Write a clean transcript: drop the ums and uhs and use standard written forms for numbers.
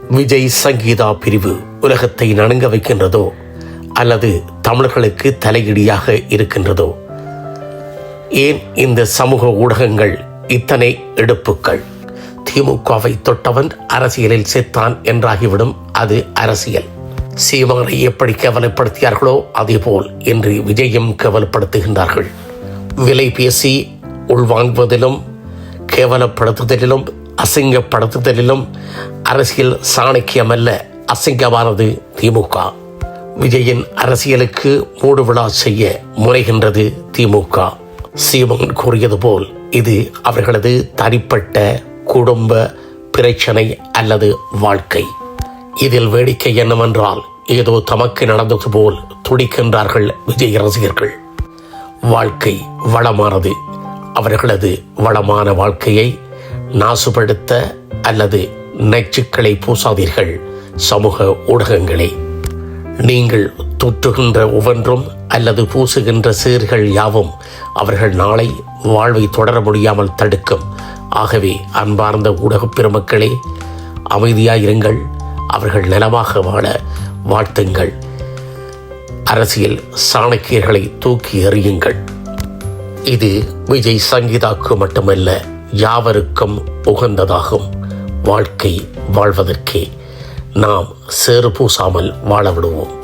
விஜய் சங்கீதா பிரிவு உலகத்தை நடுங்க வைக்கின்றதோ அல்லது தமிழர்களுக்கு தலையிடியாக இருக்கின்றதோ? ஏன் இந்த சமூக ஊடகங்கள் இத்தனை எடுப்புக்கள்? திமுகவை தொட்டவன் அரசியலில் செத்தான் என்றாகிவிடும். அது அரசியல். சீமானை எப்படி கேவலப்படுத்தியார்களோ அதேபோல் என்று விஜயம் கேவலப்படுத்துகின்றார்கள். விலை பேசி உள்வாங்குவதிலும் கேவலப்படுத்துதலிலும் அசிங்கப்படுத்துதலிலும் அரசியல் சாணக்கியமல்ல, அசிங்கமானது திமுக. விஜயின் அரசியலுக்கு மூடு விழா செய்ய முனைகின்றது திமுக. சீமான் கூறியது போல் இது அவர்களது தனிப்பட்ட குடும்ப பிரச்சனை அல்லது வாழ்க்கை. இதில் வேடிக்கை என்னவென்றால், ஏதோ தமக்கு நடந்தது போல் துடிக்கின்றார்கள் விஜய் ரசிகர்கள். வாழ்க்கை வளமானது. அவர்களது வளமான வாழ்க்கையை நாசுபடுத்த அல்லது நச்சுக்களை பூசாதீர்கள் சமூக ஊடகங்களே. நீங்கள் தொற்றுகின்ற ஒவ்வொன்றும் அல்லது பூசுகின்ற சீர்கள் யாவும் அவர்கள் நாளை வாழ்வை தொடர முடியாமல் தடுக்கும். ஆகவே அன்பார்ந்த ஊடகப் பெருமக்களே, அமைதியாயிருங்கள். அவர்கள் நலமாக வாழ வாழ்த்துங்கள். அரசியல் சாணக்கியர்களை தூக்கி எறியுங்கள். இது விஜய் சங்கீதாக்கு மட்டுமல்ல, யாவருக்கும் உகந்ததாகும். வாழ்க்கை வாழ்வதற்கே நாம் சேறு பூசாமல் வாழ விடுவோம்.